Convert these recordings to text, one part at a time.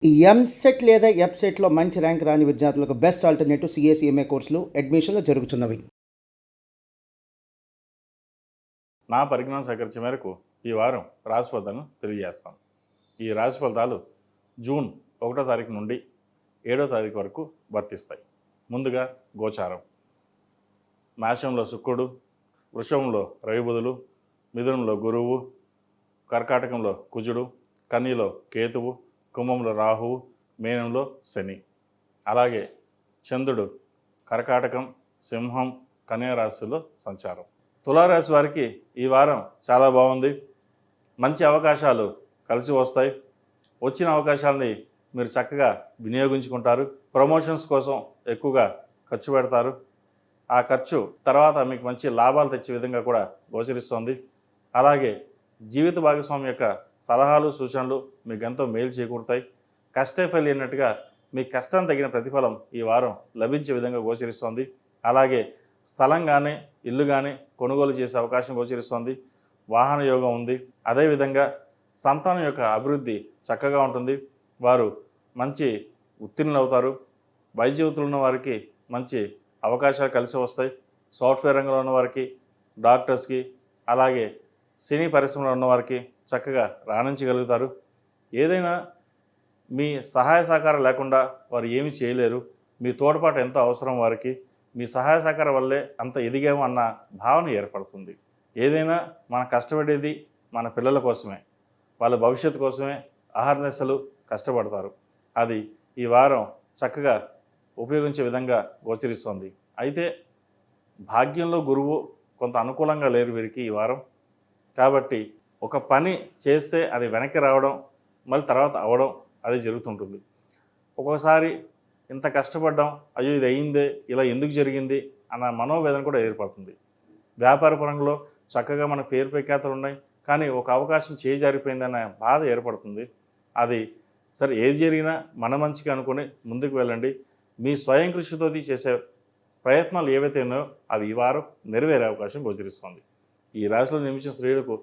ఈ ఎంసెట్ లేదా ఎఫ్సెట్‌లో మంచి ర్యాంక్ రాని విద్యార్థులకు బెస్ట్ ఆల్టర్‌నేటివ్ సీఏసీఎంఏ కోర్సులు అడ్మిషన్‌లు జరుగుతున్నవి. నా పరిజ్ఞానం సేకరించే మేరకు ఈ వారం రాశి ఫలితాలను తెలియజేస్తాం. ఈ రాశి ఫలితాలు జూన్ 1వ తారీఖు నుండి 7వ తారీఖు వరకు వర్తిస్తాయి. ముందుగా గోచారం. మేషంలో శుక్రుడు, వృషభంలో రవి బుధులు, మిథునంలో గురువు, కర్కాటకంలో కుజుడు, కన్యలో కేతువు, కుంభంలో రాహువు, మీనంలో శని. అలాగే చంద్రుడు కర్కాటకం, సింహం, కన్యా రాశిలో సంచారం. తులారాశి వారికి ఈ వారం చాలా బాగుంది. మంచి అవకాశాలు కలిసి వస్తాయి. వచ్చిన అవకాశాలని మీరు చక్కగా వినియోగించుకుంటారు. ప్రమోషన్స్ కోసం ఎక్కువగా ఖర్చు పెడతారు. ఆ ఖర్చు తర్వాత మీకు మంచి లాభాలు తెచ్చే విధంగా కూడా గోచరిస్తోంది. అలాగే జీవిత భాగస్వామి యొక్క సలహాలు సూచనలు మీకు ఎంతో మేలు చేకూరుతాయి. కష్టే ఫలి అన్నట్టుగా మీ కష్టం తగిన ప్రతిఫలం ఈ వారం లభించే విధంగా గోచరిస్తోంది. అలాగే స్థలం కానీ ఇల్లు కానీ కొనుగోలు చేసే అవకాశం గోచరిస్తోంది. వాహన యోగం ఉంది. అదేవిధంగా సంతానం యొక్క అభివృద్ధి చక్కగా ఉంటుంది. వారు మంచి ఉత్తీర్ణులు అవుతారు. వైద్య వృత్తులు ఉన్న వారికి మంచి అవకాశాలు కలిసి వస్తాయి. సాఫ్ట్వేర్ రంగంలో ఉన్న వారికి, డాక్టర్స్కి, అలాగే సినీ పరిశ్రమలో ఉన్నవారికి చక్కగా రాణించగలుగుతారు. ఏదైనా మీ సహాయ సహకారం లేకుండా వారు ఏమీ చేయలేరు. మీ తోడ్పాటు ఎంతో అవసరం వారికి. మీ సహాయ సహకారం వల్లే అంత ఎదిగాము అన్న భావన ఏర్పడుతుంది. ఏదైనా మనం కష్టపడేది మన పిల్లల కోసమే, వాళ్ళ భవిష్యత్తు కోసమే అహర్నిశలు కష్టపడతారు. అది ఈ వారం చక్కగా ఉపయోగించే విధంగా గోచరిస్తోంది. అయితే భాగ్యంలో గురువు కొంత అనుకూలంగా లేరు వీరికి ఈ వారం. కాబట్టి ఒక పని చేస్తే అది వెనక్కి రావడం, మళ్ళీ తర్వాత అవడం అది జరుగుతుంటుంది. ఒక్కోసారి ఇంత కష్టపడ్డాం, అయ్యో ఇది అయిందే, ఇలా ఎందుకు జరిగింది అన్న మనోవేదన కూడా ఏర్పడుతుంది. వ్యాపార పరంలో చక్కగా మన పేరు ప్రఖ్యాతలు ఉన్నాయి, కానీ ఒక అవకాశం చేజారిపోయిందన్న బాధ ఏర్పడుతుంది. అది సరే, ఏది జరిగినా మన మంచిగా అనుకుని ముందుకు వెళ్ళండి. మీ స్వయం కృషితో చేసే ప్రయత్నాలు ఏవైతే ఉన్నాయో అవి ఈ వారం నెరవేరే అవకాశం గోచరిస్తుంది. ఈ రాశిలో నిర్మించిన స్త్రీలకు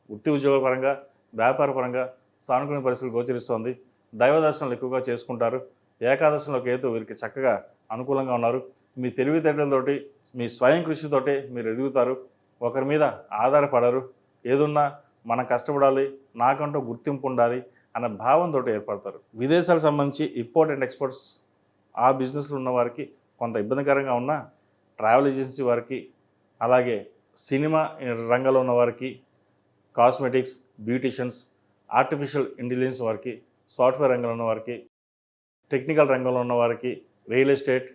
వృత్తి ఉద్యోగ పరంగా, వ్యాపార పరంగా సానుకూల పరిస్థితులు గోచరిస్తోంది. దైవ దర్శనాలు ఎక్కువగా చేసుకుంటారు. ఏకాదశంలో కేతు వీరికి చక్కగా అనుకూలంగా ఉన్నారు. మీ తెలివితేటలతోటి, మీ స్వయం కృషితోటి మీరు ఎదుగుతారు. ఒకరి మీద ఆధారపడరు. ఏదున్నా మనం కష్టపడాలి, నాకంటూ గుర్తింపు ఉండాలి అన్న భావంతో ఏర్పడతారు. విదేశాలకు సంబంధించి ఇంపోర్ట్ అండ్ ఎక్స్పోర్ట్స్ ఆ బిజినెస్లో ఉన్న వారికి కొంత ఇబ్బందికరంగా ఉన్న ట్రావెల్ ఏజెన్సీ వారికి, అలాగే సినిమా రంగంలో ఉన్న వారికి, కాస్మెటిక్స్, బ్యూటిషియన్స్, ఆర్టిఫిషియల్ ఇంటెలిజెన్స్ వారికి, సాఫ్ట్వేర్ రంగంలో ఉన్న వారికి, టెక్నికల్ రంగంలో ఉన్న వారికి, రియల్ ఎస్టేట్,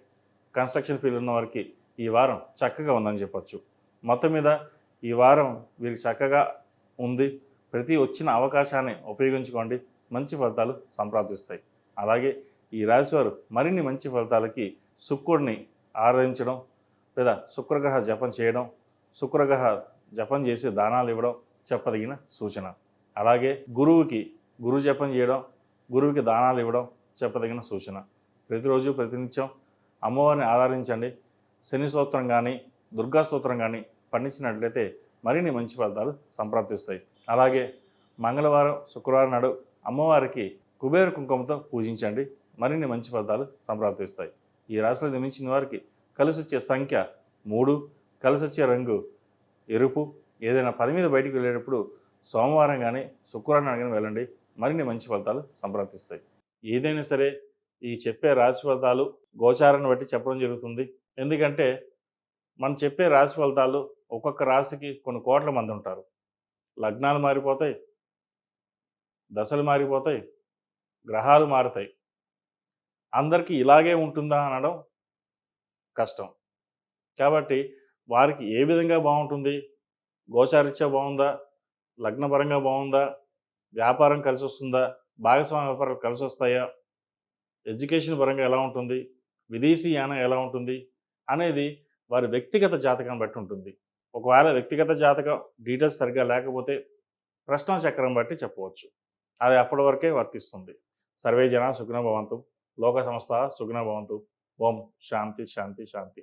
కన్స్ట్రక్షన్ ఫీల్డ్ ఉన్న వారికి ఈ వారం చక్కగా ఉందని చెప్పచ్చు. మొత్తం మీద ఈ వారం వీరికి చక్కగా ఉంది. ప్రతి వచ్చిన అవకాశాన్ని ఉపయోగించుకోండి. మంచి ఫలితాలు సంప్రాప్తిస్తాయి. అలాగే ఈ రాశివారు మరిన్ని మంచి ఫలితాలకి శుక్రుడిని ఆరాధించడం, లేదా శుక్రగ్రహ జపం చేయడం, శుక్రగ్రహ జపం చేసి దానాలు ఇవ్వడం చెప్పదగిన సూచన. అలాగే గురువుకి గురు జపం చేయడం, గురువుకి దానాలు ఇవ్వడం చెప్పదగిన సూచన. ప్రతిరోజు ప్రతినిత్యం అమ్మవారిని ఆరాధించండి. శని స్తోత్రం కానీ, దుర్గా స్తోత్రం కానీ పండించినట్లయితే మరిన్ని మంచి ఫలితాలు సంప్రాప్తిస్తాయి. అలాగే మంగళవారం, శుక్రవారం నాడు అమ్మవారికి కుబేర కుంకుమతో పూజించండి. మరిన్ని మంచి ఫలితాలు సంప్రాప్తిస్తాయి. ఈ రాశిలో జన్మించిన వారికి కలిసి వచ్చే సంఖ్య 3, కలిసి వచ్చే రంగు ఎరుపు. ఏదైనా పని మీద బయటికి వెళ్ళేటప్పుడు సోమవారం కానీ శుక్రవారం కానీ వెళ్ళండి. మరిన్ని మంచి ఫలితాలు సంప్రాప్తిస్తాయి. ఏదైనా సరే ఈ చెప్పే రాశి ఫలితాలు గోచారాన్ని బట్టి చెప్పడం జరుగుతుంది. ఎందుకంటే మనం చెప్పే రాశి ఫలితాలు ఒక్కొక్క రాశికి కొన్ని కోట్ల మంది ఉంటారు. లగ్నాలు మారిపోతాయి, దశలు మారిపోతాయి, గ్రహాలు మారుతాయి. అందరికీ ఇలాగే ఉంటుందా అనడం కష్టం. కాబట్టి వారికి ఏ విధంగా బాగుంటుంది, గోచారీత్యా బాగుందా, లగ్నపరంగా బాగుందా, వ్యాపారం కలిసి వస్తుందా, భాగస్వామ్య వ్యాపారాలు కలిసి వస్తాయా, ఎడ్యుకేషన్ పరంగా ఎలా ఉంటుంది, విదేశీ యానం ఎలా ఉంటుంది అనేది వారి వ్యక్తిగత జాతకాన్ని బట్టి ఉంటుంది. ఒకవేళ వ్యక్తిగత జాతకం డీటెయిల్స్ సరిగ్గా లేకపోతే ప్రశ్న చక్రం బట్టి చెప్పవచ్చు. అది అప్పటి వరకే వర్తిస్తుంది. సర్వే జన సుఖినో భవంతు. లోక సమస్త సుఖినో భవంతు. ఓం శాంతి శాంతి శాంతి.